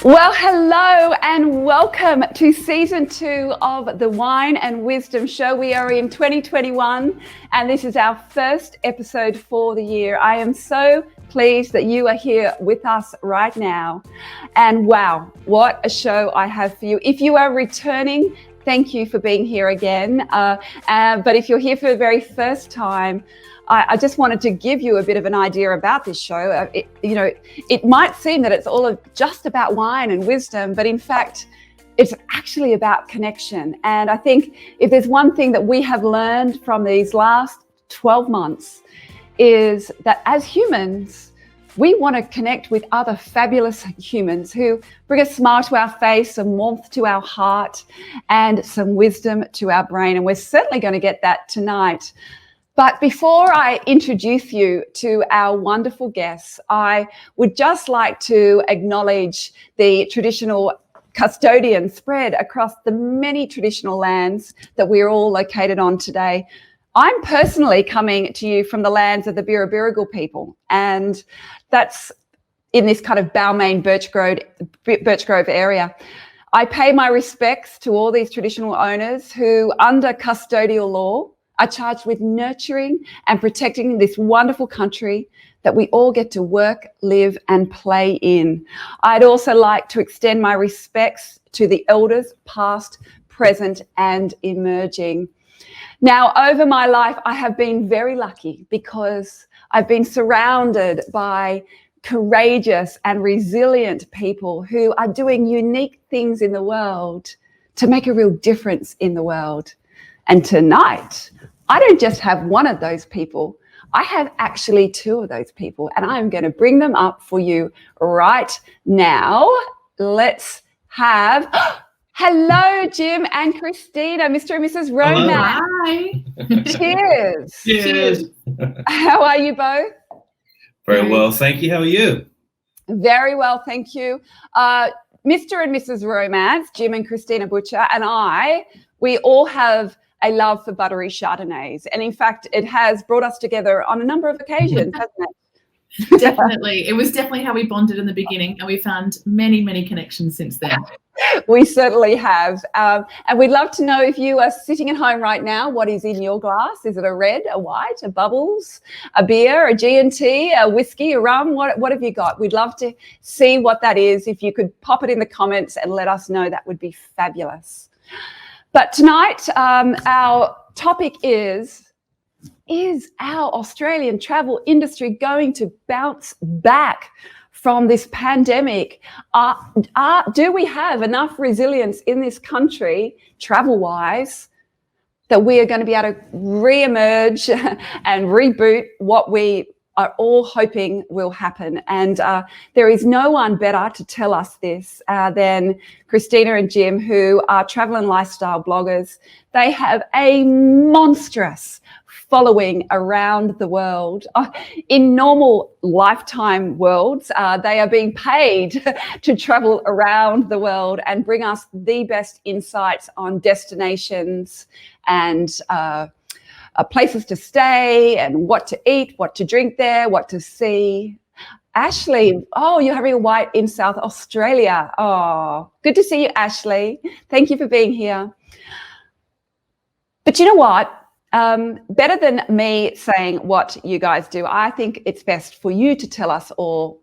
Well, hello and welcome to season 2 of the Wine and Wisdom Show. We are in 2021 and this is our first episode for the year. I am so pleased that you are here with us right now. And wow, what a show I have for you. If you are returning, thank you for being here again. But if you're here for the very first time, I just wanted to give you a bit of an idea about this show. It might seem that it's all just about wine and wisdom, but in fact, it's actually about connection. And I think if there's one thing that we have learned from these last 12 months is that as humans, we want to connect with other fabulous humans who bring a smile to our face, some warmth to our heart, and some wisdom to our brain. And we're certainly going to get that tonight. But before I introduce you to our wonderful guests, I would just like to acknowledge the traditional custodian spread across the many traditional lands that we're all located on today. I'm personally coming to you from the lands of the Birrabirragal people, and that's in this kind of Balmain Birch Grove area. I pay my respects to all these traditional owners who, under custodial law, are charged with nurturing and protecting this wonderful country that we all get to work, live and play in. I'd also like to extend my respects to the elders, past, present and emerging. Now, over my life, I have been very lucky because I've been surrounded by courageous and resilient people who are doing unique things in the world to make a real difference in the world. And tonight, I don't just have one of those people. I have actually two of those people, and I'm going to bring them up for you right now. Let's have, hello, Jim and Christina, Mr. and Mrs. Romance. Hi. Cheers. Cheers. How are you both? Very well, thank you. How are you? Very well, thank you. Mr. and Mrs. Romance, Jim and Christina Butcher, and we all have a love for buttery Chardonnays. And in fact, it has brought us together on a number of occasions, hasn't it? Definitely. It was definitely how we bonded in the beginning, and we found many, many connections since then. We certainly have. And we'd love to know, if you are sitting at home right now, what is in your glass? Is it a red, a white, a bubbles, a beer, a G&T, a whiskey, a rum? What have you got? We'd love to see what that is. If you could pop it in the comments and let us know, that would be fabulous. But tonight, our topic is our Australian travel industry going to bounce back from this pandemic? Do we have enough resilience in this country, travel-wise, that we are going to be able to re-emerge and reboot what we are all hoping will happen? And there is no one better to tell us this than Christina and Jim, who are travel and lifestyle bloggers. They have a monstrous following around the world. In normal lifetime worlds, they are being paid to travel around the world and bring us the best insights on destinations and places to stay and what to eat, what to drink there, what to see. Ashley, you're having a white in South Australia. Oh, good to see you, Ashley. Thank you for being here. But you know what? Better than me saying what you guys do, I think it's best for you to tell us all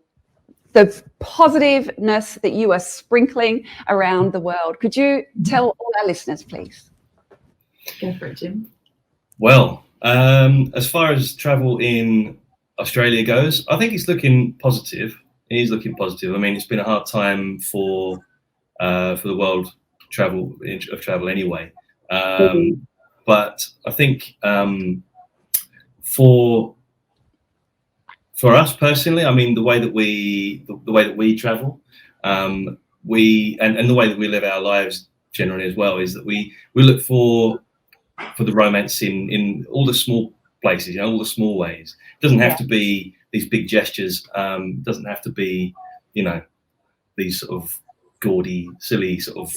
the positiveness that you are sprinkling around the world. Could you tell all our listeners, please? Go for it, Jim. Well, as far as travel in Australia goes, I think it's looking positive. It is looking positive. I mean, it's been a hard time for the world of travel anyway. But I think for us personally, I mean, the way that we travel, and the way that we live our lives generally as well, is that we look for the romance in all the small places, all the small ways. It doesn't have to be these big gestures. Doesn't have to be, these sort of gaudy, silly sort of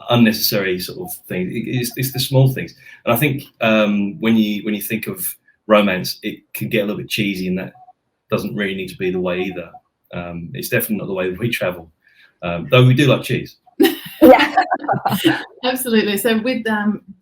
unnecessary sort of things. It's the small things. And I think when you think of romance, it can get a little bit cheesy, and that doesn't really need to be the way either. It's definitely not the way that we travel. Though we do like cheese. Yeah. Absolutely. So with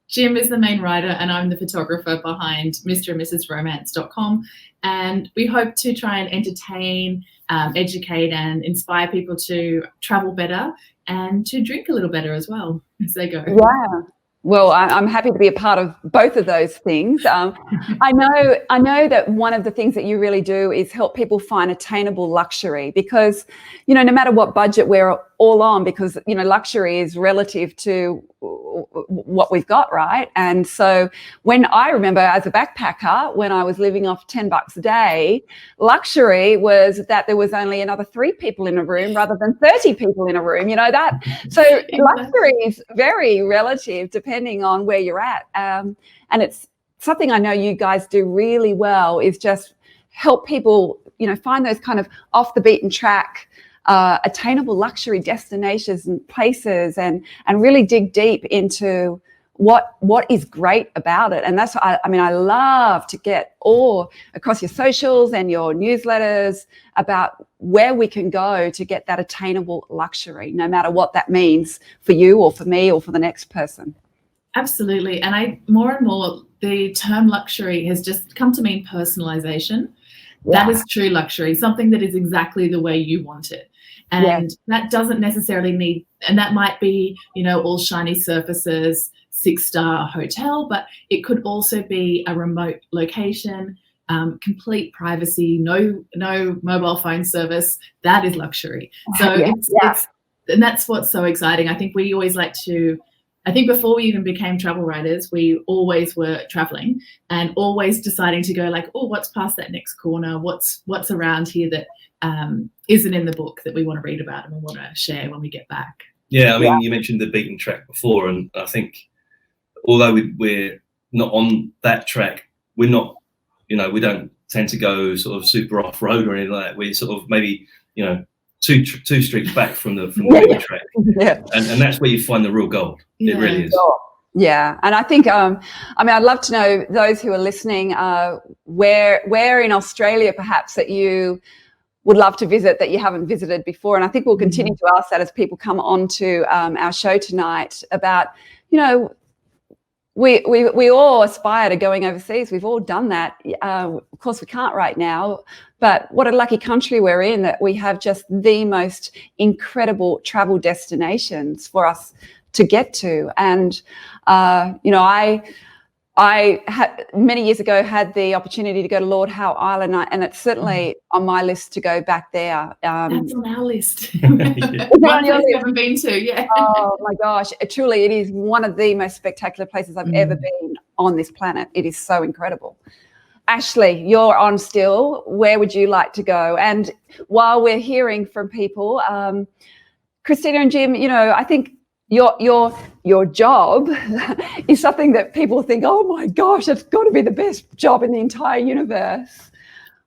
Jim is the main writer and I'm the photographer behind Mr. and Mrs. Romance.com, and we hope to try and entertain, educate and inspire people to travel better and to drink a little better as well as they go. Yeah. Well, I'm happy to be a part of both of those things. I know that one of the things that you really do is help people find attainable luxury, because, you know, no matter what budget we're all on, because, you know, luxury is relative to what we've got, right? And so when I remember as a backpacker, when I was living off $10 a day, luxury was that there was only another 3 people in a room rather than 30 people in a room, you know that. So luxury is very relative depending on where you're at. And it's something I know you guys do really well, is just help people, you know, find those kind of off the beaten track attainable luxury destinations and places, and really dig deep into what is great about it. And that's what I mean, I love to get all across your socials and your newsletters about where we can go to get that attainable luxury, no matter what that means for you or for me or for the next person. Absolutely. And more and more the term luxury has just come to mean personalization. Yeah. That is true luxury, something that is exactly the way you want it. And that doesn't necessarily need, and that might be, you know, all shiny surfaces, 6-star hotel, but it could also be a remote location, complete privacy, no mobile phone service. That is luxury. So it's and that's what's so exciting. I think we always like to, I think before we even became travel writers, we always were traveling and always deciding to go like, oh, what's past that next corner? What's around here that isn't in the book that we want to read about and we want to share when we get back. Yeah, I mean, you mentioned the beaten track before, and I think although we're not on that track, we're not, you know, we don't tend to go sort of super off-road or anything like that. We're sort of maybe, you know, two streets back from the beaten track. Yeah. And that's where you find the real gold. Yeah. It really is. Yeah, and I think, I mean, I'd love to know, those who are listening, where in Australia perhaps that you would love to visit that you haven't visited before. And I think we'll continue to ask that as people come on to our show tonight about, you know, we all aspire to going overseas. We've all done that. Of course, we can't right now, but what a lucky country we're in that we have just the most incredible travel destinations for us to get to. And, you know, I had many years ago had the opportunity to go to Lord Howe Island, and it's certainly on my list to go back there. That's on our list. One place we haven't been to, yeah. Oh my gosh, truly, it is one of the most spectacular places I've ever been on this planet. It is so incredible. Ashley, you're on still. Where would you like to go? And while we're hearing from people, Christina and Jim, you know, I think your job is something that people think, oh my gosh, it's got to be the best job in the entire universe.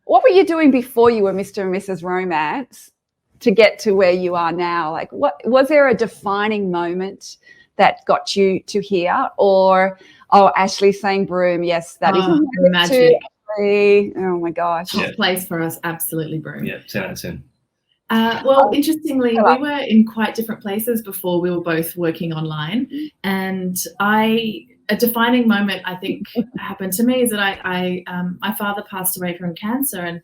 What were you doing before you were Mr. and Mrs. Romance to get to where you are now? Like, what was there a defining moment that got you to here? Or, oh, Ashley saying Broome, yes, that is magic. Oh my gosh. Top place for us, absolutely Broome. Yeah, 10 out of 10. Well, interestingly, we were in quite different places before we were both working online. And a defining moment, I think, happened to me is that my father passed away from cancer. And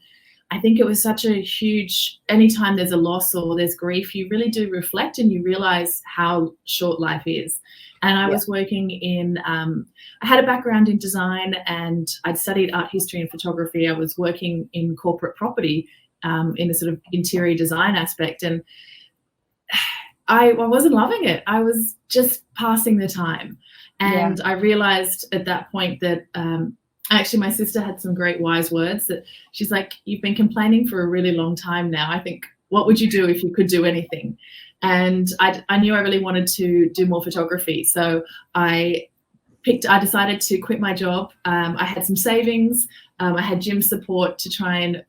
I think it was such a huge, anytime there's a loss or there's grief, you really do reflect and you realize how short life is. And I was working in, I had a background in design and I'd studied art history and photography. I was working in corporate property in a sort of interior design aspect. And I wasn't loving it. I was just passing the time. And I realized at that point that actually my sister had some great wise words that she's like, you've been complaining for a really long time now. I think, what would you do if you could do anything? And I knew I really wanted to do more photography. So I decided to quit my job. I had some savings. I had Jim's support to try and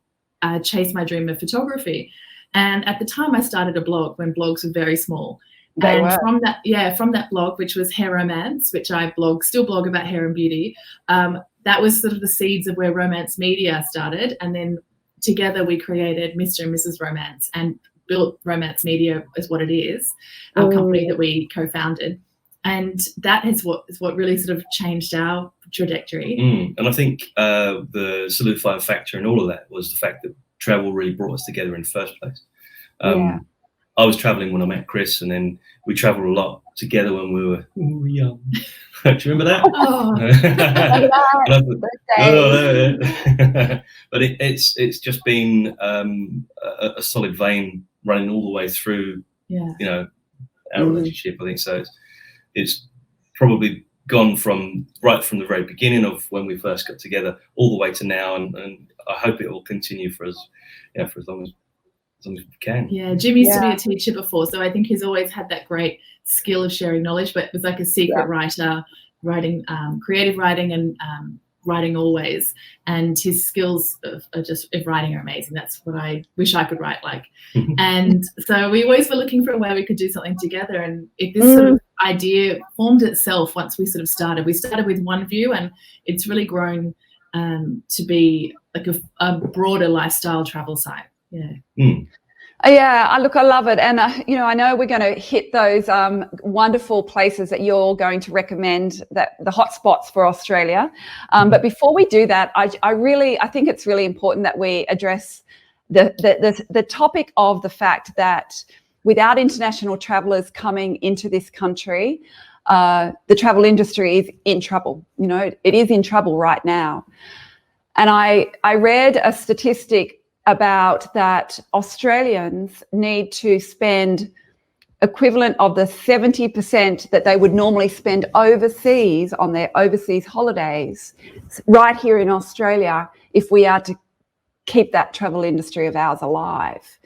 chase my dream of photography. And at the time I started a blog when blogs were very small. From that blog, which was Hair Romance, which I still blog about hair and beauty, that was sort of the seeds of where Romance Media started. And then together we created Mr. and Mrs. Romance and built Romance Media as what it is, our company that we co-founded. And that is what really sort of changed our trajectory. And I think the solidifying factor in all of that was the fact that travel really brought us together in the first place. I was traveling when I met Chris, and then we traveled a lot together when we were young. Do you remember that? But it's just been a solid vein running all the way through, you know, our relationship. I think so. It's probably gone from the very beginning of when we first got together all the way to now, and I hope it will continue for us, you know, for as long as we can. Yeah, Jim used to be a teacher before, so I think he's always had that great skill of sharing knowledge, but was like a secret writer, writing creative writing and writing always, and his skills of writing are amazing. That's what I wish I could write like. And so we always were looking for a way we could do something together, and if this sort of idea formed itself once we sort of started. We started with one view, and it's really grown to be like a broader lifestyle travel site. Yeah, look, I love it. And, you know, I know we're going to hit those wonderful places that you're going to recommend, that the hotspots for Australia. But before we do that, I think it's really important that we address the topic of the fact that without international travellers coming into this country, the travel industry is in trouble. You know, it is in trouble right now. And I read a statistic about that Australians need to spend equivalent of the 70% that they would normally spend overseas on their overseas holidays right here in Australia if we are to keep that travel industry of ours alive.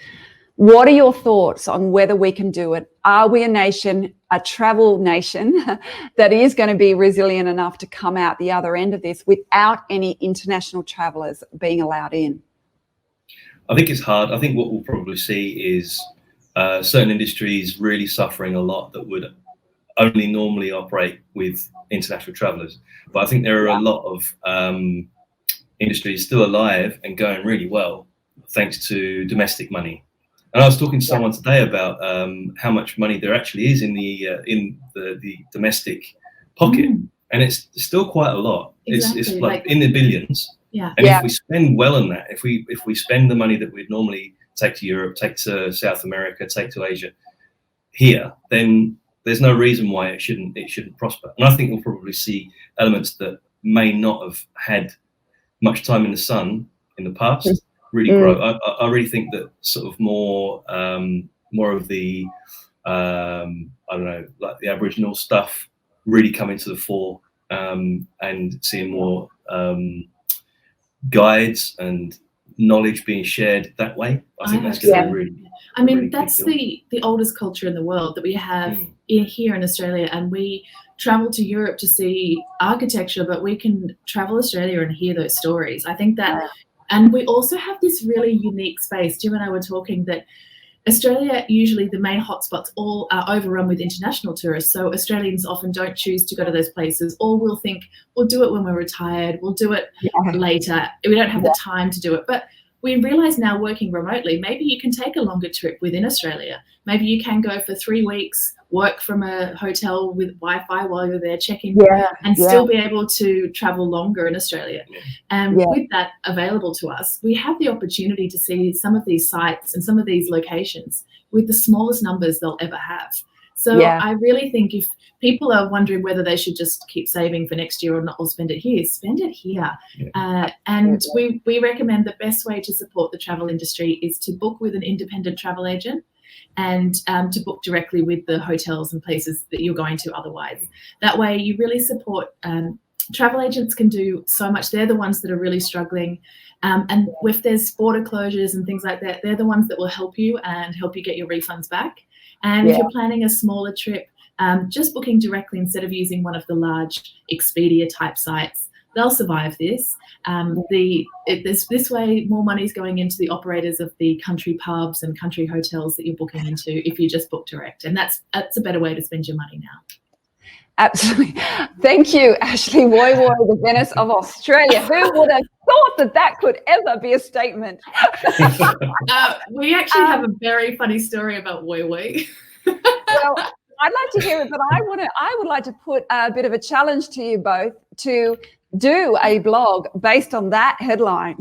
What are your thoughts on whether we can do it? Are we a travel nation that is going to be resilient enough to come out the other end of this without any international travellers being allowed in? I think it's hard. I think what we'll probably see is certain industries really suffering a lot that would only normally operate with international travellers. But I think there are a lot of industries still alive and going really well thanks to domestic money. And I was talking to someone today about how much money there actually is in the domestic pocket, and it's still quite a lot. Exactly. It's like in the billions. Yeah. And if we spend well on that, if we spend the money that we'd normally take to Europe, take to South America, take to Asia here, then there's no reason why it shouldn't prosper. And I think we'll probably see elements that may not have had much time in the sun in the past really grow. I really think that sort of more of the I don't know, like the Aboriginal stuff really coming to the fore, and seeing more guides and knowledge being shared that way. I think that's going to be really. I mean, really that's the oldest culture in the world that we have here in Australia, and we travel to Europe to see architecture, but we can travel Australia and hear those stories. I think that, and we also have this really unique space. Jim and I were talking that Australia, usually the main hotspots all are overrun with international tourists. So Australians often don't choose to go to those places, or we'll think we'll do it when we're retired, we'll do it later. We don't have the time to do it. But we realise now, working remotely, maybe you can take a longer trip within Australia. Maybe you can go for 3 weeks, work from a hotel with Wi-Fi while you're there, checking, and still be able to travel longer in Australia. And with that available to us, we have the opportunity to see some of these sites and some of these locations with the smallest numbers they'll ever have. So I really think if people are wondering whether they should just keep saving for next year or not, or spend it here, spend it here. And we recommend the best way to support the travel industry is to book with an independent travel agent, and to book directly with the hotels and places that you're going to otherwise. That way you really support, travel agents can do so much. They're the ones that are really struggling. And if there's border closures and things like that, they're the ones that will help you and help you get your refunds back. And if you're planning a smaller trip, just booking directly instead of using one of the large Expedia type sites, they'll survive this. This way, more money is going into the operators of the country pubs and country hotels that you're booking into if you just book direct. And that's a better way to spend your money now. Absolutely. Thank you, Ashley. Woi Woi, the Venice of Australia. Who would have thought that that could ever be a statement? We actually have a very funny story about Woi Woi. Well, I'd like to hear it, but I would like to put a bit of a challenge to you both to do a blog based on that headline.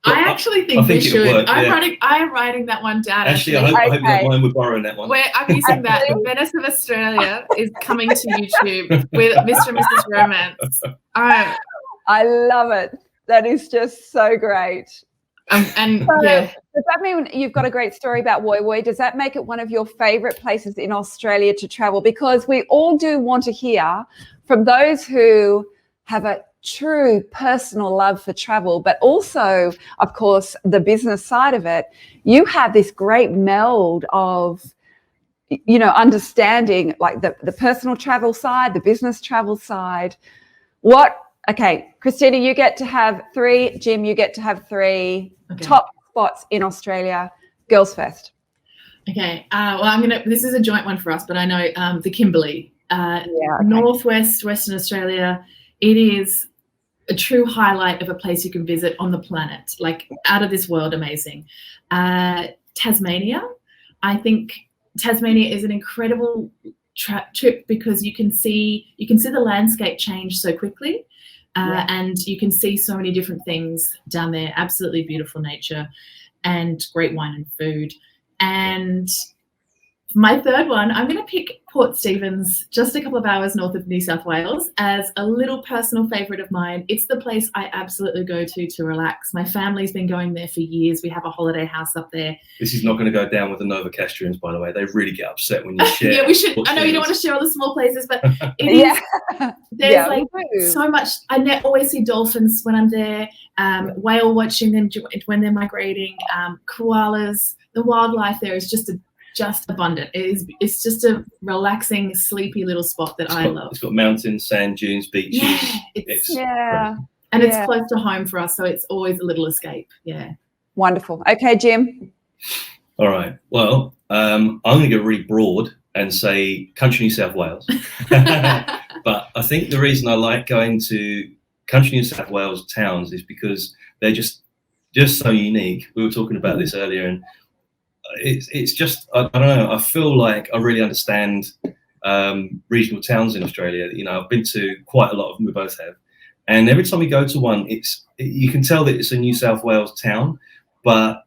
I actually think we should. I'm writing that one down. Actually, I hope you don't mind we're borrowing that one. I'm using that. The Venice of Australia is coming to YouTube with Mr. and Mrs. Romance. I love it. That is just so great. Does that mean you've got a great story about Woi Woi? Does that make it one of your favourite places in Australia to travel? Because we all do want to hear from those who have a true personal love for travel, but also, of course, the business side of it. You have this great meld of, understanding like the personal travel side, the business travel side. Okay, Christina, you get to have 3. Jim, you get to have 3 top spots in Australia. Girls first. Okay. This is a joint one for us, but I know the Kimberley, Northwest, Western Australia. It is a true highlight of a place you can visit on the planet, like out of this world amazing. Tasmania. I think Tasmania is an incredible trip because you can see the landscape change so quickly. And you can see so many different things down there. Absolutely beautiful nature and great wine and food. And my third one, I'm going to pick Port Stephens, just a couple of hours north of New South Wales, as a little personal favourite of mine. It's the place I absolutely go to relax. My family's been going there for years. We have a holiday house up there. This is not going to go down with the Novocastrians, by the way. They really get upset when you share. Yeah, we should. I know you don't want to share all the small places, but it is. There's so much. I always see dolphins when I'm there. Whale watching them when they're migrating. Koalas. The wildlife there is just abundant. It's just a relaxing, sleepy little spot that I love. It's got mountains, sand dunes, beaches. Yeah, and it's close to home for us, so it's always a little escape. Yeah. Wonderful. Okay, Jim. All right. Well, I'm going to go really broad and say country New South Wales. But I think the reason I like going to country New South Wales towns is because they're just so unique. We were talking about this earlier, and it's just, I don't know, I feel like I really understand regional towns in Australia. I've been to quite a lot of them, we both have. And every time we go to one, you can tell that it's a New South Wales town, but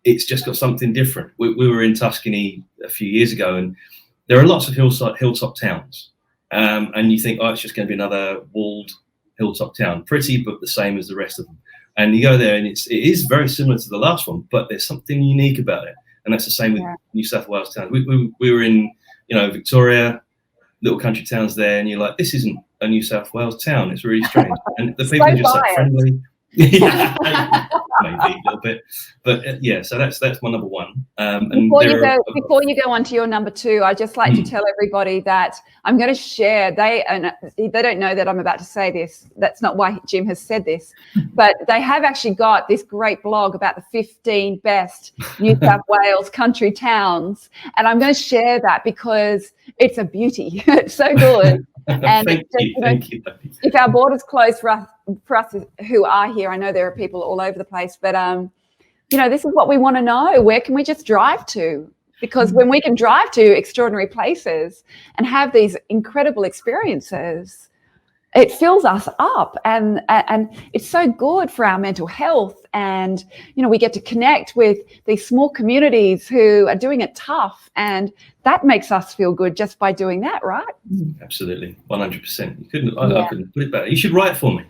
it's just got something different. We were in Tuscany a few years ago, and there are lots of hilltop towns. And you think, it's just going to be another walled hilltop town. Pretty, but the same as the rest of them. And you go there, and it is very similar to the last one, but there's something unique about it. And that's the same with New South Wales towns. We were in, Victoria, little country towns there, and you're like, this isn't a New South Wales town. It's really strange. And the people are just so friendly. Yeah, maybe a little bit, but so that's my number one. Before you go on to your number 2, I'd just like to tell everybody that I'm going to share. They don't know that I'm about to say this. That's not why Jim has said this, but they have actually got this great blog about the 15 best New South Wales country towns, and I'm going to share that because it's a beauty. It's so good. And thank you. If our borders close for us who are here, I know there are people all over the place, but this is what we want to know. Where can we just drive to? Because when we can drive to extraordinary places and have these incredible experiences, it fills us up, and it's so good for our mental health. And we get to connect with these small communities who are doing it tough, and that makes us feel good just by doing that, right? Absolutely, 100%. I couldn't put it better. You should write for me.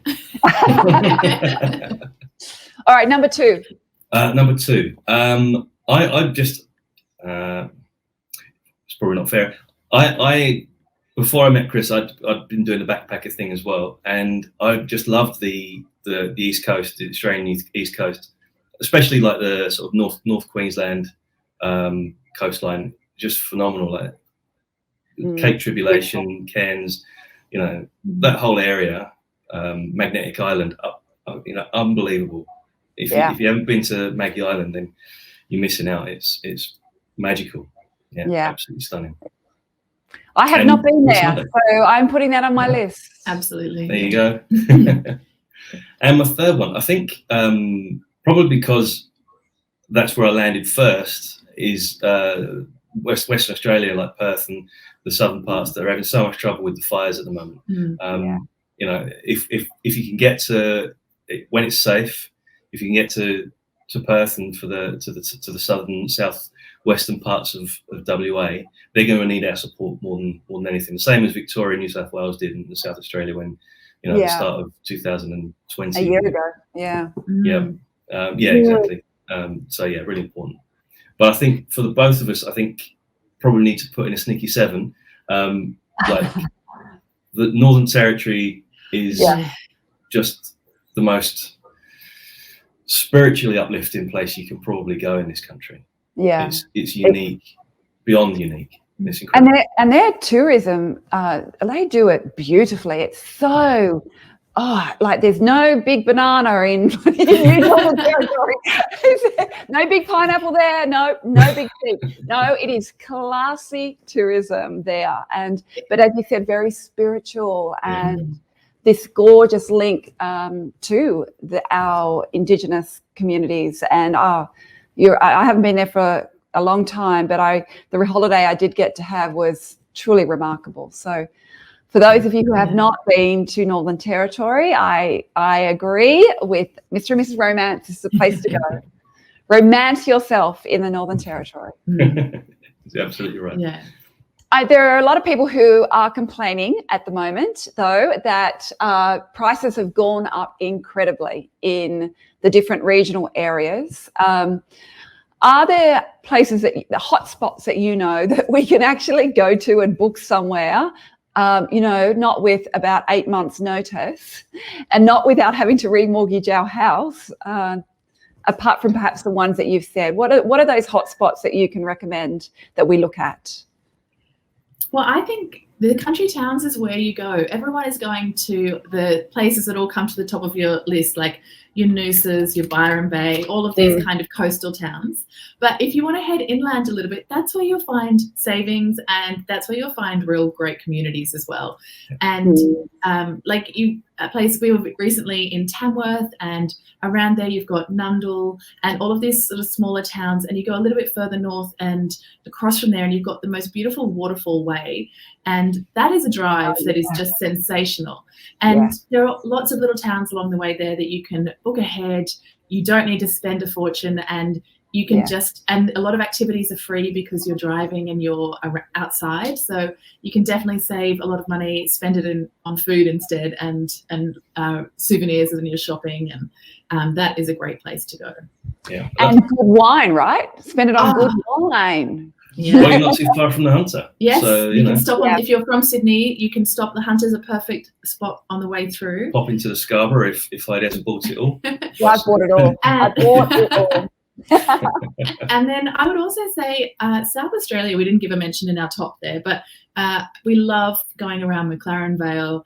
All right, number 2. Number 2. I just it's probably not fair. I before I met Chris, I'd been doing the backpacker thing as well, and I just loved the East Coast, the Australian East Coast, especially like the sort of North Queensland coastline. Just phenomenal, like Cape Tribulation, Cairns, that whole area, Magnetic Island, unbelievable. If you haven't been to Maggie Island, then you're missing out. It's magical. Yeah, absolutely stunning. I have not been there, Sunday. so I'm putting that on my list. Absolutely. There you go. And my third one, I think, probably because that's where I landed first, is Western Australia, like Perth and the southern parts that are having so much trouble with the fires at the moment. You know, if you can get to it when it's safe, if you can get to Perth and to the southern southwestern parts of WA, they're going to need our support more than anything. The same as Victoria and New South Wales did in South Australia when, you know, at the start of 2020. A year ago, yeah. Exactly. So yeah, really important. But I think for the both of us, I think probably need to put in a sneaky 7. Like the Northern Territory is just the most spiritually uplifting place you can probably go in this country. Yeah, it's unique, beyond unique. It's incredible. And their tourism, they do it beautifully. It's so like there's no big banana in New Northern Territory. No big pineapple there. No big sheep. No, it is classy tourism there. But as you said, very spiritual and this gorgeous link to our Indigenous communities. And I haven't been there for a long time, but the holiday I did get to have was truly remarkable. So for those of you who have not been to Northern Territory, I agree with Mr. and Mrs. Romance. This is a place to go. Romance yourself in the Northern Territory. You're absolutely right. Yeah. There are a lot of people who are complaining at the moment, though, that prices have gone up incredibly in the different regional areas. Are there places, the hotspots that you know that we can actually go to and book somewhere, not with about 8 months' notice and not without having to remortgage our house, apart from perhaps the ones that you've said? What are those hotspots that you can recommend that we look at? Well, I think the country towns is where you go. Everyone is going to the places that all come to the top of your list, like your Noosa's, your Byron Bay, all of these kind of coastal towns. But if you want to head inland a little bit, that's where you'll find savings, and that's where you'll find real great communities as well. And a place we were recently in Tamworth, and around there you've got Nundle and all of these sort of smaller towns, and you go a little bit further north and across from there and you've got the most beautiful waterfall way, and that is a drive that is just sensational. And there are lots of little towns along the way there that you can book ahead. You don't need to spend a fortune, and you can and a lot of activities are free because you're driving and you're outside. So you can definitely save a lot of money, spend it on food instead, and souvenirs when you're shopping. And that is a great place to go. Yeah. And good wine, right? Spend it on good wine. Yeah. Well, you're not too far from the Hunter. Yes, so, you can stop if you're from Sydney, you can stop. The Hunter's a perfect spot on the way through. Pop into the Scarborough if I'd ever bought it all. Well, I bought it all. I bought it all. And then I would also say South Australia, we didn't give a mention in our top there, but we love going around McLaren Vale,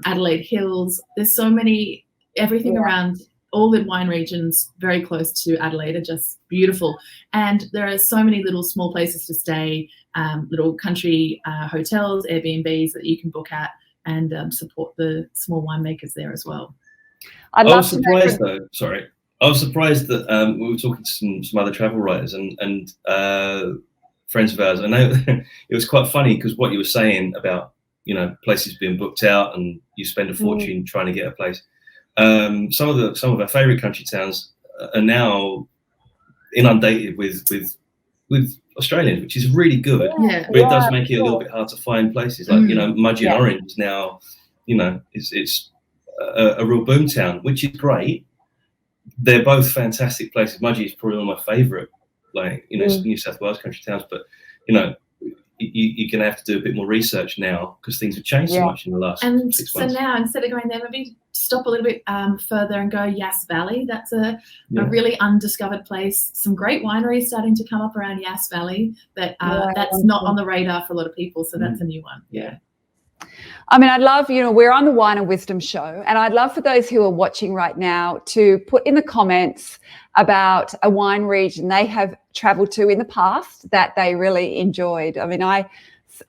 Adelaide Hills. There's so many, everything around all the wine regions very close to Adelaide are just beautiful. And there are so many little small places to stay, little country hotels, Airbnbs that you can book at, and support the small winemakers there as well. I was surprised that we were talking to some other travel writers and friends of ours. I know it was quite funny because what you were saying about, places being booked out and you spend a fortune trying to get a place. Some of our favourite country towns are now inundated with Australians, which is really good. Yeah. But it does make it a little bit hard to find places like Mudgee and Orange now. It's a real boom town, which is great. They're both fantastic places. Mudgee is probably one of my favourite, New South Wales country towns. But you're going to have to do a bit more research now because things have changed so much in the last 6 months. So now, instead of going there, maybe stop a little bit further and go Yass Valley. That's a really undiscovered place. Some great wineries starting to come up around Yass Valley that's not on the radar for a lot of people. So that's a new one. Yeah. I mean, I'd love, we're on the Wine and Wisdom show, and I'd love for those who are watching right now to put in the comments about a wine region they have travelled to in the past that they really enjoyed. I mean, I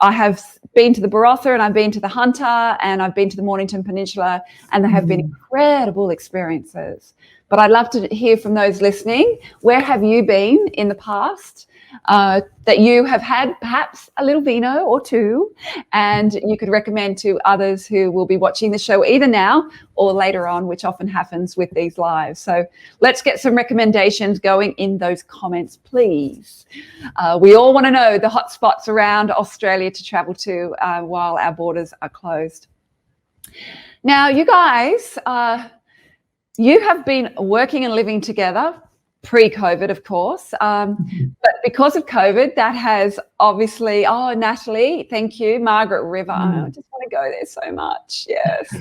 I have been to the Barossa, and I've been to the Hunter, and I've been to the Mornington Peninsula, and there have been incredible experiences. But I'd love to hear from those listening. Where have you been in the past that you have had perhaps a little vino or two, and you could recommend to others who will be watching the show either now or later on, which often happens with these lives. So let's get some recommendations going in those comments, please. We all want to know the hot spots around Australia to travel to while our borders are closed. Now, you guys, you have been working and living together pre-COVID, of course, but because of COVID, that has obviously, Natalie, thank you, Margaret River, I just want to go there so much, yes.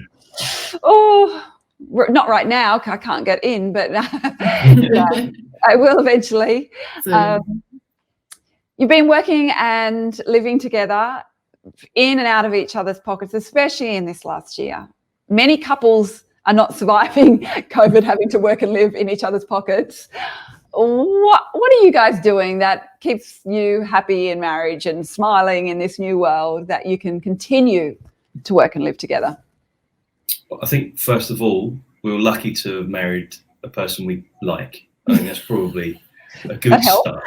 Not right now, I can't get in, but I will eventually. You've been working and living together in and out of each other's pockets, especially in this last year. Many couples are not surviving COVID, having to work and live in each other's pockets. What are you guys doing that keeps you happy in marriage and smiling in this new world that you can continue to work and live together? I think, first of all, we were lucky to have married a person we like. I think that's probably a good start.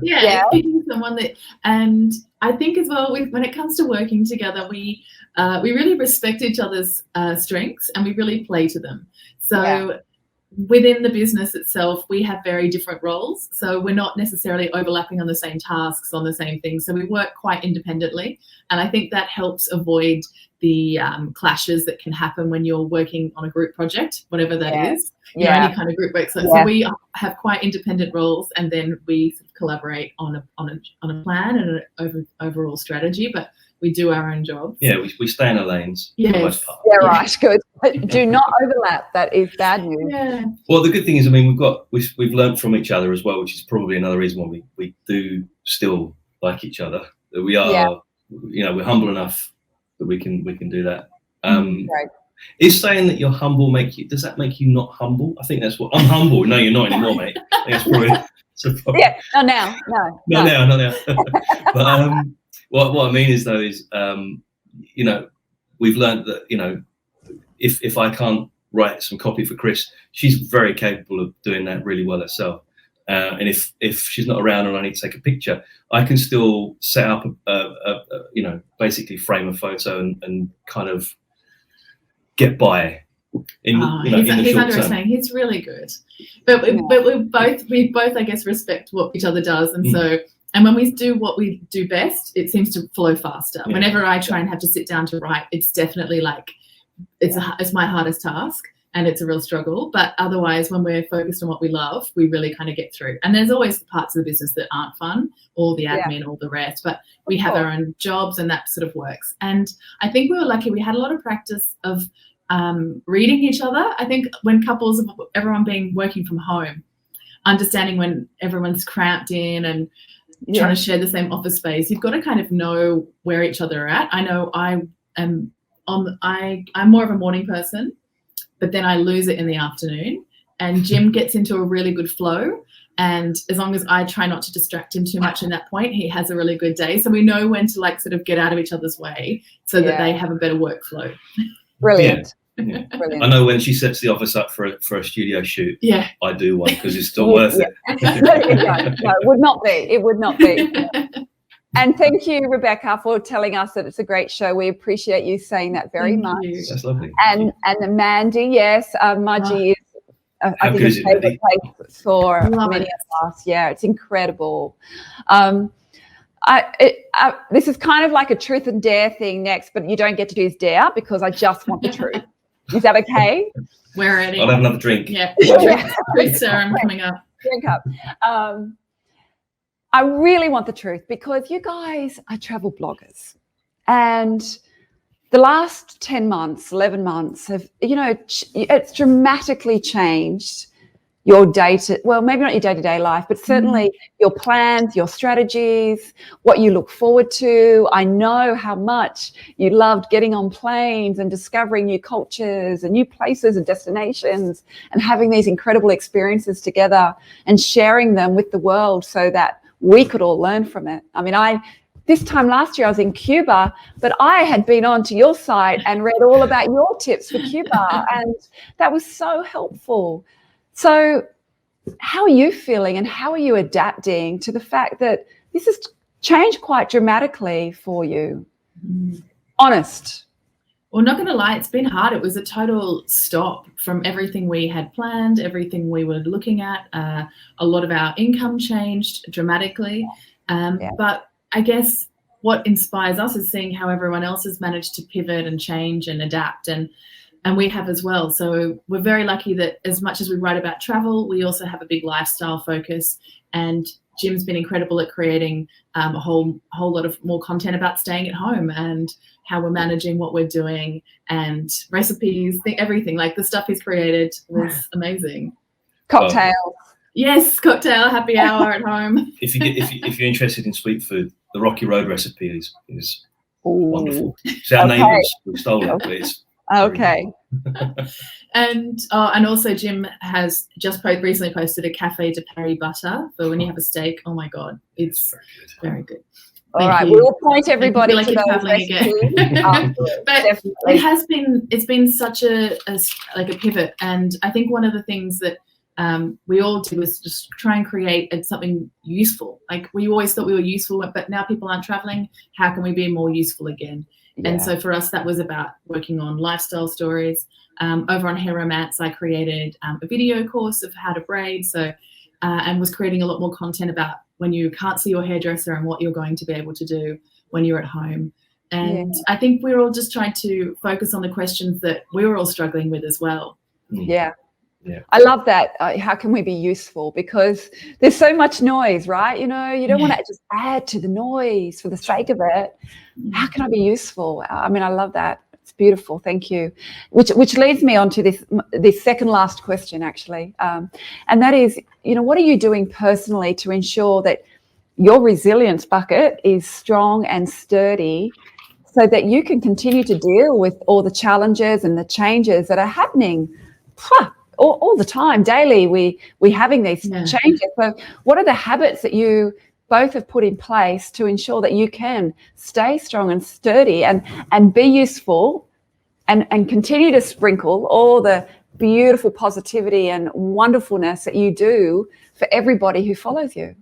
Yeah. Picking someone that, and I think as well, when it comes to working together, we really respect each other's strengths, and we really play to them. So within the business itself, we have very different roles. So we're not necessarily overlapping on the same tasks, on the same things. So we work quite independently. And I think that helps avoid the clashes that can happen when you're working on a group project, whatever that is, any kind of group work. So we have quite independent roles, and then we sort of collaborate on a plan and an overall strategy. But we do our own jobs. Yeah, we stay in our lanes for the most part. Yeah, right, good. Do not overlap. That is bad news. Yeah. Well, the good thing is, I mean, we've learned from each other as well, which is probably another reason why we do still like each other. That we are, we're humble enough that we can do that. Right. Is saying that you're humble does that make you not humble? I think that's what I'm humble. No, you're not anymore, mate. I think that's probably not now. Not now. But what I mean is though is we've learned that if I can't write some copy for Chris, she's very capable of doing that really well herself. And if she's not around and I need to take a picture, I can still set up basically frame a photo and kind of get by in the short term. He's really good, but we both I guess respect what each other does, and so. And when we do what we do best, it seems to flow faster. Yeah. Whenever I try and have to sit down to write, it's definitely like it's my hardest task, and it's a real struggle. But otherwise, when we're focused on what we love, we really kind of get through. And there's always parts of the business that aren't fun, all the admin, all the rest. But we have our own jobs, and that sort of works. And I think we were lucky. We had a lot of practice of reading each other. I think when couples, everyone working from home, understanding when everyone's cramped in and trying to share the same office space, you've got to kind of know where each other are at. I know I'm more of a morning person, but then I lose it in the afternoon, and Jim gets into a really good flow, and as long as I try not to distract him too much in that point, he has a really good day. So we know when to like sort of get out of each other's way so that they have a better workflow. Brilliant. Yeah. Brilliant. I know when she sets the office up for a studio shoot, I do one because it's still worth it. No, it would not be. It would not be. And thank you, Rebecca, for telling us that it's a great show. We appreciate you saying that very much. That's lovely. And Mandy, yes, Mudgee is I think a favourite place for many of us. Yeah, it's incredible. This is kind of like a truth and dare thing next, but you don't get to do dare because I just want the truth. Is that okay? We're ready. I'll have another drink. Yeah. Truth serum coming up. Drink up. I really want the truth because you guys are travel bloggers, and the last 10 months, 11 months have, it's dramatically changed your maybe not your day-to-day life, but certainly your plans, your strategies, what you look forward to. I know how much you loved getting on planes and discovering new cultures and new places and destinations and having these incredible experiences together and sharing them with the world so that we could all learn from it. I mean, this time last year I was in Cuba, but I had been onto your site and read all about your tips for Cuba, and that was so helpful. So how are you feeling, and how are you adapting to the fact that this has changed quite dramatically for you? Honest. Well, not going to lie, it's been hard. It was a total stop from everything we had planned, everything we were looking at. A lot of our income changed dramatically. But I guess what inspires us is seeing how everyone else has managed to pivot and change and adapt, and we have as well. So we're very lucky that as much as we write about travel, we also have a big lifestyle focus, and Jim's been incredible at creating a whole lot of more content about staying at home and how we're managing what we're doing and recipes, everything. Like the stuff he's created was amazing. Cocktails. Yes, cocktail happy hour at home. If you're interested in sweet food, the Rocky Road recipe is wonderful. It's our neighbours. We stole it, but it's okay. And also Jim has just recently posted a Café de Paris butter for when you have a steak. Oh my God, it's very good. All right, we will point everybody to those recipes. But it's been such a pivot, and I think one of the things that we all did was just try and create something useful. Like we always thought we were useful, but now people aren't traveling. How can we be more useful again? Yeah. And so for us, that was about working on lifestyle stories. Over on Hair Romance, I created a video course of how to braid. So and was creating a lot more content about when you can't see your hairdresser and what you're going to be able to do when you're at home. And I think we're all just trying to focus on the questions that we were all struggling with as well. Yeah. I love that. How can we be useful? Because there's so much noise, right? You know, you don't want to just add to the noise for the sake of it. How can I be useful? I mean, I love that. It's beautiful. Thank you. Which leads me on to this second last question, actually. And that is, you know, what are you doing personally to ensure that your resilience bucket is strong and sturdy so that you can continue to deal with all the challenges and the changes that are happening all the time, daily? We're having these changes. So what are the habits that you both have put in place to ensure that you can stay strong and sturdy and be useful and continue to sprinkle all the beautiful positivity and wonderfulness that you do for everybody who follows you?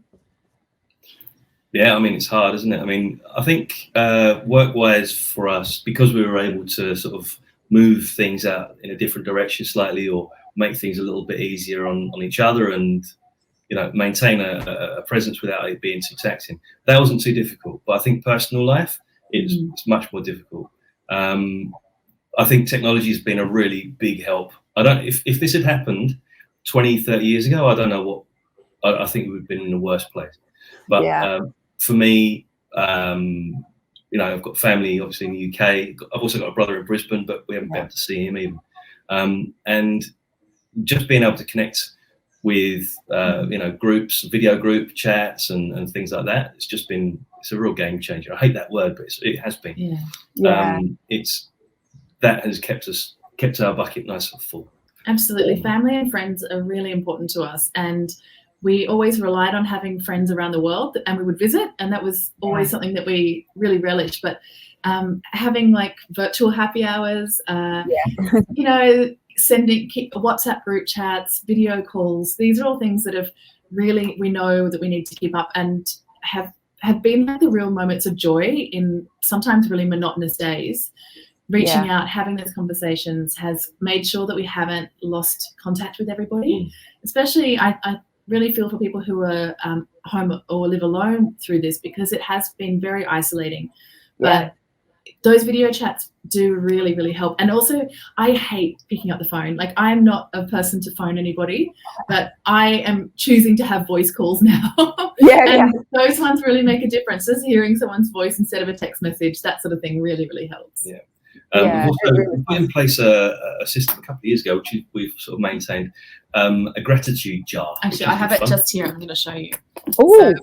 Yeah, I mean, it's hard, isn't it? I mean, I think work-wise for us, because we were able to sort of move things out in a different direction slightly, or make things a little bit easier on each other, and maintain a presence without it being too taxing. That wasn't too difficult, but I think personal life it's much more difficult. I think technology has been a really big help. If this had happened 20, 30 years ago, I don't know what, I think we would have been in a worse place. But for me, I've got family obviously in the UK. I've also got a brother in Brisbane, but we haven't been able to see him even. And just being able to connect with groups, video group chats and things like that, it's a real game changer. I hate that word, but it has been. That has kept our bucket nice and full. Absolutely. Family and friends are really important to us, and we always relied on having friends around the world, and we would visit, and that was always something that we really relished. But having like virtual happy hours, sending WhatsApp group chats, video calls, these are all things that we know that we need to keep up, and have been like the real moments of joy in sometimes really monotonous days. Reaching out, having those conversations has made sure that we haven't lost contact with everybody. Especially, I really feel for people who are home or live alone through this, because it has been very isolating. But those video chats do really, really help. And also, I hate picking up the phone. Like, I'm not a person to phone anybody, but I am choosing to have voice calls now. Those ones really make a difference. Just hearing someone's voice instead of a text message, that sort of thing really, really helps. We've also put in place a system a couple of years ago, which we've sort of maintained, a gratitude jar. Actually, I have it just here. I'm going to show you. So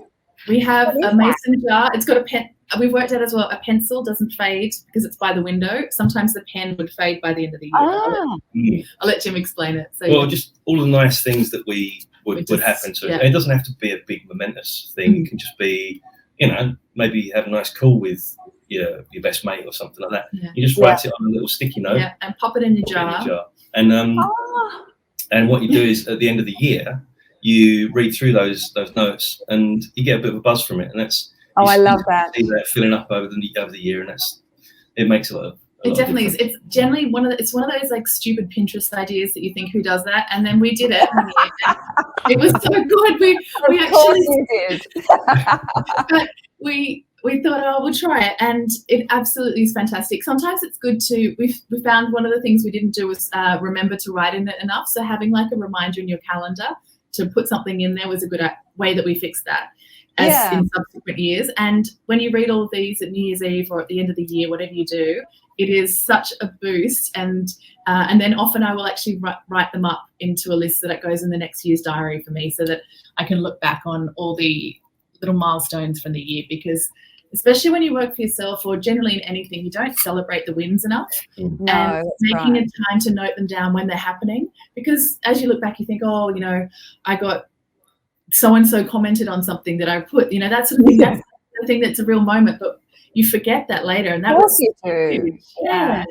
we have a mason jar. It's got a pen. We've worked out as well, a pencil doesn't fade because it's by the window. Sometimes the pen would fade by the end of the year. I'll let Jim explain it. So just all the nice things that would happen. So it doesn't have to be a big momentous thing. It can just be maybe have a nice call with your best mate or something like that. Yeah. You just write it on a little sticky note. Yeah, and pop it in your jar. And what you do is at the end of the year, you read through those notes and you get a bit of a buzz from it. And that's I love that. See that filling up over the year, and it makes a lot of. It definitely is. It's generally one of those like stupid Pinterest ideas that you think, who does that? And then we did it. It was so good. We actually did. But we thought, we'll try it, and it absolutely is fantastic. Sometimes it's good to. We found one of the things we didn't do was remember to write in it enough. So having like a reminder in your calendar to put something in there was a good way that we fixed that. As in subsequent years. And when you read all of these at New Year's Eve or at the end of the year, whatever you do, it is such a boost. And then often I will actually write them up into a list that goes in the next year's diary for me, so that I can look back on all the little milestones from the year, because especially when you work for yourself or generally in anything, you don't celebrate the wins enough. No, and making a time to note them down when they're happening, because as you look back, you think, I got so-and-so commented on something that I put, that sort of thing. That's the thing that's a real moment, but you forget that later. And that was you do. Yeah.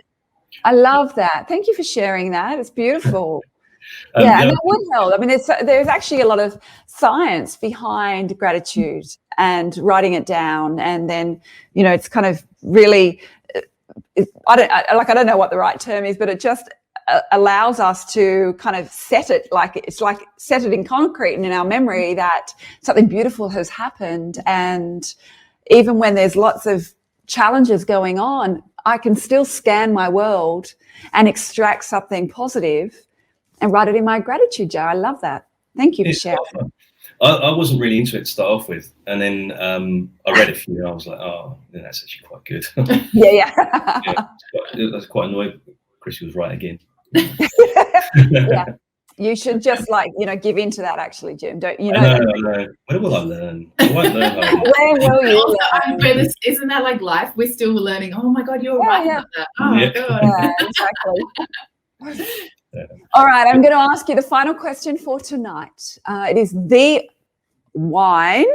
I love that. Thank you for sharing that. It's beautiful. And that would help. I mean, there's actually a lot of science behind gratitude and writing it down. And then, it's kind of really, I don't know what the right term is, but it just allows us to kind of set it set it in concrete and in our memory that something beautiful has happened. And even when there's lots of challenges going on, I can still scan my world and extract something positive and write it in my gratitude jar. I love that. Thank you for sharing. I wasn't really into it to start off with, and then I read a few and I was like, that's actually quite good. I was quite annoyed Chrissy was right again. Yeah, you should just give in to that, actually, Jim. Don't you know? No. When will I learn? I won't learn. When will you learn? Isn't that like life? We're still learning. Oh my God, you're right about that. Oh God. Yeah, exactly. All right, I'm going to ask you the final question for tonight. It is the Wine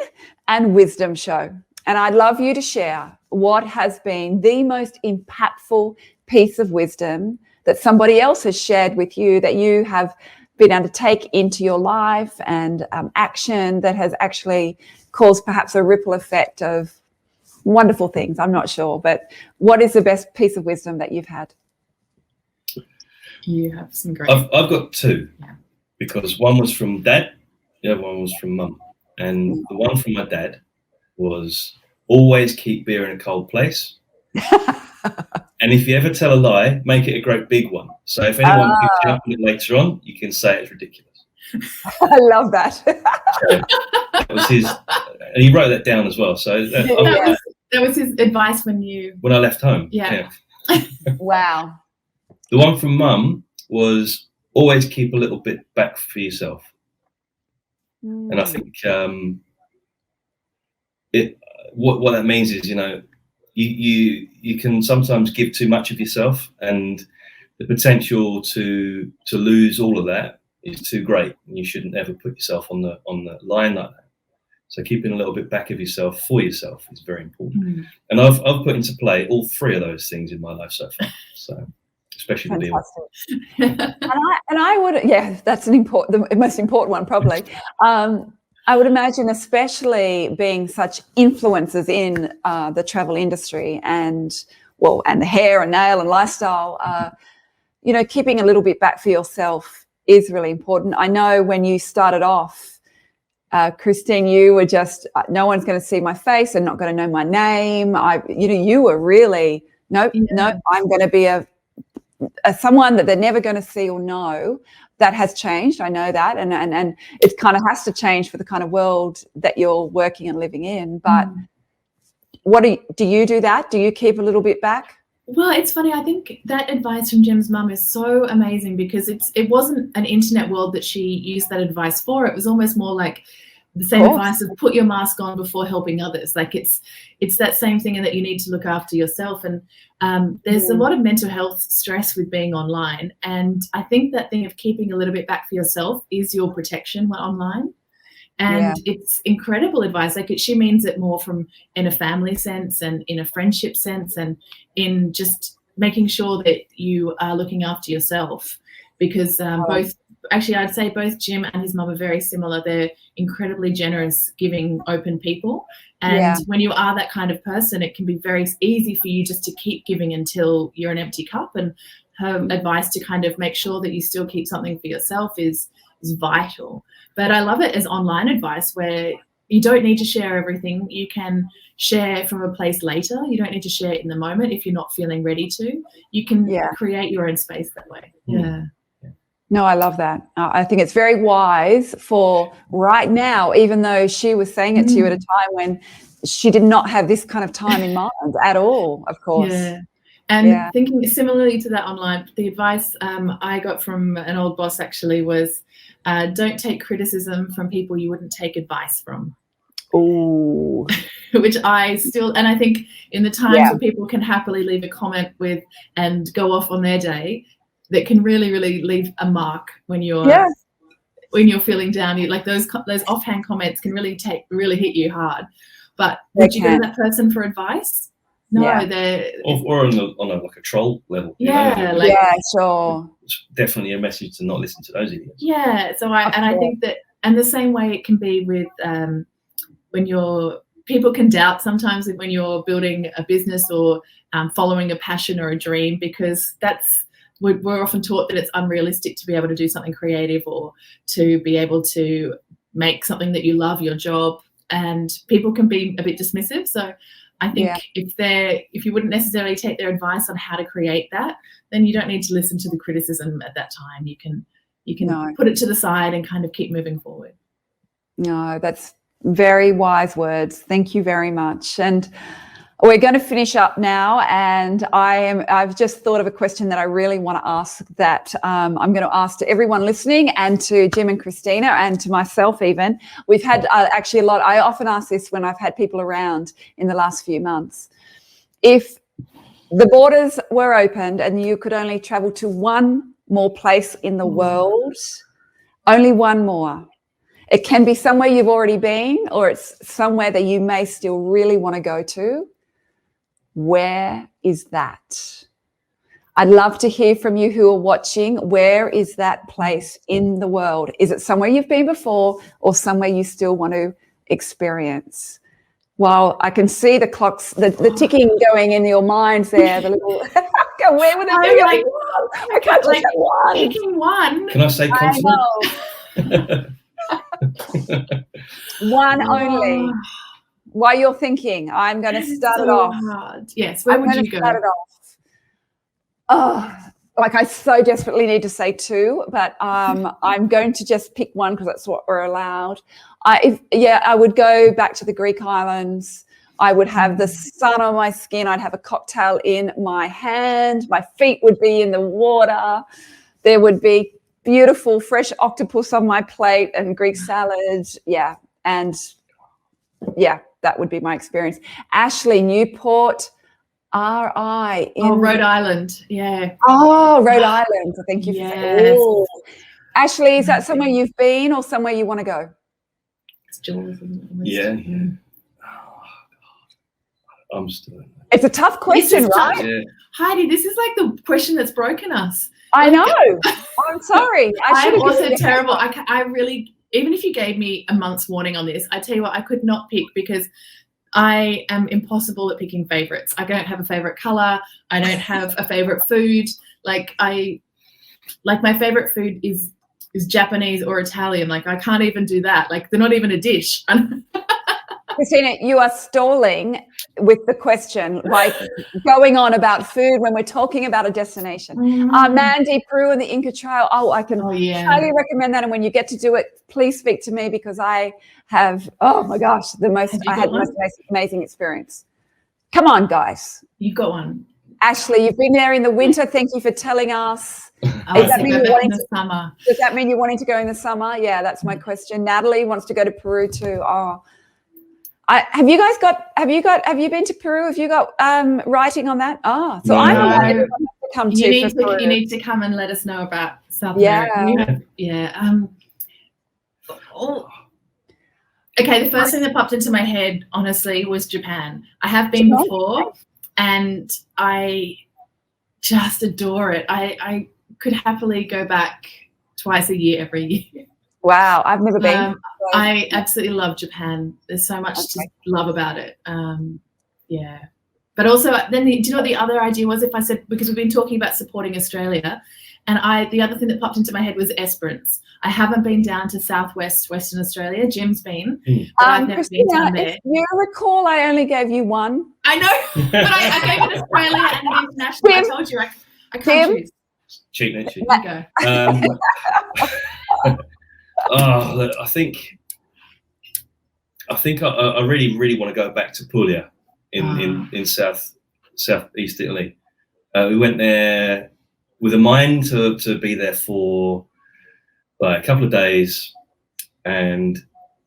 and Wisdom Show, and I'd love you to share what has been the most impactful piece of wisdom that somebody else has shared with you, that you have been able to take into your life and action that has actually caused perhaps a ripple effect of wonderful things. I'm not sure, but what is the best piece of wisdom that you've had? You have some great. I've got two, because one was from Dad, the other one was from Mum. And the one from my dad was always keep beer in a cold place. And if you ever tell a lie, make it a great big one. So if anyone picks you up on it later on, you can say it's ridiculous. I love that. So that was his, and he wrote that down as well. So that was his advice when I left home. Yeah. Wow. The one from Mum was always keep a little bit back for yourself. And I think what that means is, you can sometimes give too much of yourself, and the potential to lose all of that is too great, and you shouldn't ever put yourself on the line like that. So keeping a little bit back of yourself for yourself is very important. And I've put into play all three of those things in my life so far. So especially the beer. and I would, that's the most important one probably. I would imagine, especially being such influences in the travel industry and the hair and nail and lifestyle, keeping a little bit back for yourself is really important. I know when you started off, Christine, you were just, no one's going to see my face and not going to know my name. You were really, nope, I'm going to be a someone that they're never going to see or know. That has changed. I know that. And it kind of has to change for the kind of world that you're working and living in. But what do you do that? Do you keep a little bit back? Well, it's funny. I think that advice from Jim's mum is so amazing, because it wasn't an internet world that she used that advice for. It was almost more like the same advice of put your mask on before helping others. Like it's that same thing, and that you need to look after yourself. And there's a lot of mental health stress with being online. And I think that thing of keeping a little bit back for yourself is your protection when online. And it's incredible advice. Like she means it more from in a family sense and in a friendship sense and in just making sure that you are looking after yourself, because I'd say both Jim and his mum are very similar. They're incredibly generous, giving, open people. And when you are that kind of person, it can be very easy for you just to keep giving until you're an empty cup. And her advice to kind of make sure that you still keep something for yourself is vital. But I love it as online advice where you don't need to share everything. You can share from a place later. You don't need to share it in the moment if you're not feeling ready to. You can create your own space that way. Yeah. No, I love that. I think it's very wise for right now, even though she was saying it to you at a time when she did not have this kind of time in mind at all, of course. Yeah. And thinking similarly to that online, the advice I got from an old boss actually was don't take criticism from people you wouldn't take advice from. Ooh. Which I think in the times where people can happily leave a comment with and go off on their day, that can really, really leave a mark when you're feeling down. Like those offhand comments can really hit you hard. But would you go to that person for advice? No, they're or on a troll level. Sure. It's definitely a message to not listen to those idiots. Yeah. So I think that, and the same way it can be with when people can doubt sometimes when you're building a business or following a passion or a dream, because we're often taught that it's unrealistic to be able to do something creative or to be able to make something that you love your job, and people can be a bit dismissive. So I think if you wouldn't necessarily take their advice on how to create that, then you don't need to listen to the criticism at that time. You can put it to the side and kind of keep moving forward. No, that's very wise words. Thank you very much. And we're going to finish up now, and I've just thought of a question that I really want to ask that I'm going to ask to everyone listening and to Jim and Christina and to myself even. We've had actually a lot. I often ask this when I've had people around in the last few months. If the borders were opened and you could only travel to one more place in the world, only one more. It can be somewhere you've already been, or it's somewhere that you may still really want to go to. Where is that? I'd love to hear from you who are watching. Where is that place in the world? Is it somewhere you've been before or somewhere you still want to experience? Well, I can see the clocks, the ticking going in your minds there. The little, where would it be? I can't just have one. Picking one. Can I say continent? One only. While you're thinking, I'm going to start it off. Hard. Yes, where would you go? Start it off. Oh, like I so desperately need to say two, but I'm going to just pick one because that's what we're allowed. I would go back to the Greek islands. I would have the sun on my skin. I'd have a cocktail in my hand. My feet would be in the water. There would be beautiful fresh octopus on my plate and Greek salad. Yeah, and yeah, that would be my experience. Ashley, Newport, RI. Rhode Island. Yeah. Oh, Rhode Island. Thank you for that. Ooh. Ashley, is that somewhere you've been or somewhere you want to go? It's Jules, isn't it? Yeah. Oh, God. I'm still. It's a tough question, right? Yeah. Heidi, this is like the question that's broken us. I know. I'm sorry. I'm also terrible. I really, even if you gave me a month's warning on this, I tell you what, I could not pick because I am impossible at picking favorites. I don't have a favorite color. I don't have a favorite food. Like my favorite food is Japanese or Italian. Like I can't even do that. Like they're not even a dish. Christina, you are stalling with the question, like going on about food when we're talking about a destination. Mandy, Peru and the Inca Trail. I can highly recommend that. And when you get to do it, please speak to me because I have, oh my gosh, I had the most amazing experience. Come on, guys. You've got one. Ashley, you've been there in the winter. Thank you for telling us. Does that mean you're wanting to go in the summer? Yeah, that's my question. Natalie wants to go to Peru too. Have you been to Peru? Have you got writing on that? So no. I'm to come to. You need to come and let us know about South America. Yeah. Okay, the first thing that popped into my head, honestly, was Japan. I have been before, and I just adore it. I could happily go back twice a year, every year. Wow, I've never been. I absolutely love Japan. There's so much to love about it. Yeah. But also, then do you know what the other idea was? If I said, because we've been talking about supporting Australia, and the other thing that popped into my head was Esperance. I haven't been down to Southwest Western Australia. Jim's been, but I've never been down there. If you recall, I only gave you one. I know, but I gave it Australia and an international. I told you I can't choose. Cheating. There you go. I think I really want to go back to Puglia in southeast Italy. We went there with a mind to be there for like a couple of days, and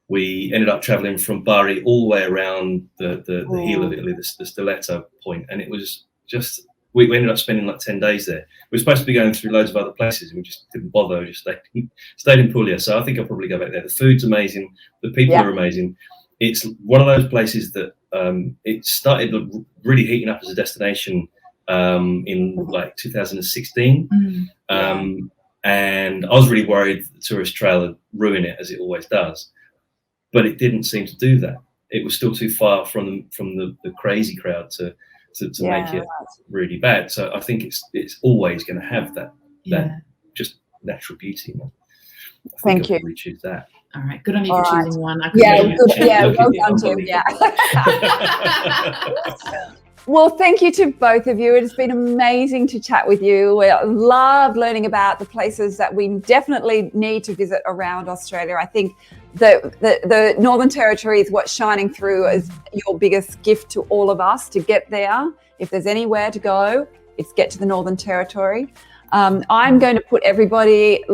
we ended up traveling from Bari all the way around the heel of Italy, the Spoleto point, and it was just we ended up spending like 10 days there. We were supposed to be going through loads of other places, and we just didn't bother. We just stayed in Puglia. So I think I'll probably go back there. The food's amazing. The people are amazing. It's one of those places that it started really heating up as a destination in like 2016. And I was really worried the tourist trail would ruin it, as it always does. But it didn't seem to do that. It was still too far from the crazy crowd to make it really bad. So I think it's always going to have that just natural beauty. Thank you. Probably choose that. All right, good on you for choosing one. Well done, Jim. Yeah. Well, thank you to both of you. It's been amazing to chat with you. We love learning about the places that we definitely need to visit around Australia. I think the Northern Territory is what's shining through as your biggest gift to all of us to get there. If there's anywhere to go, it's get to the Northern Territory. I'm going to put everybody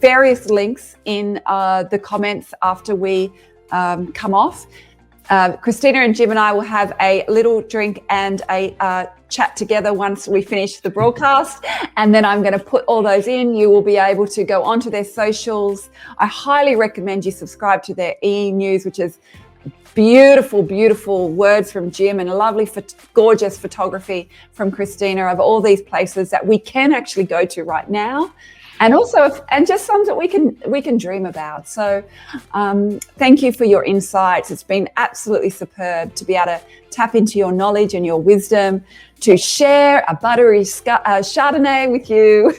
various links in the comments after we come off. Christina and Jim and I will have a little drink and a chat together once we finish the broadcast, and then I'm going to put all those in. You will be able to go onto their socials. I highly recommend you subscribe to their e-news, which is beautiful words from Jim and lovely, gorgeous photography from Christina of all these places that we can actually go to right now. And also, and just some that we can dream about. So thank you for your insights. It's been absolutely superb to be able to tap into your knowledge and your wisdom, to share a buttery Chardonnay with you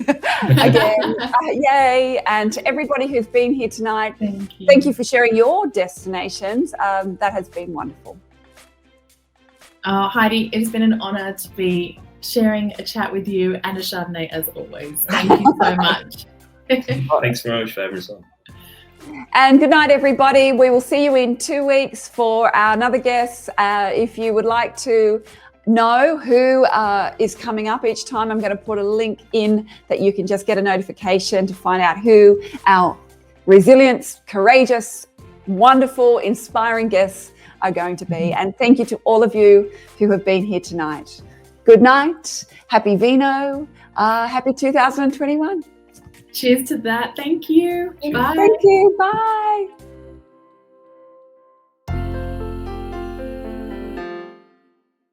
again. Yay. And to everybody who's been here tonight, thank you for sharing your destinations. That has been wonderful. Heidi, it has been an honor to be sharing a chat with you and a Chardonnay as always. Thank you so much. Thanks very much for having us on. And good night, everybody. We will see you in 2 weeks for another guest. If you would like to know who is coming up each time, I'm going to put a link in that you can just get a notification to find out who our resilient, courageous, wonderful, inspiring guests are going to be. And thank you to all of you who have been here tonight. Good night. Happy Vino. Happy 2021. Cheers to that. Thank you. Bye. Thank you. Bye.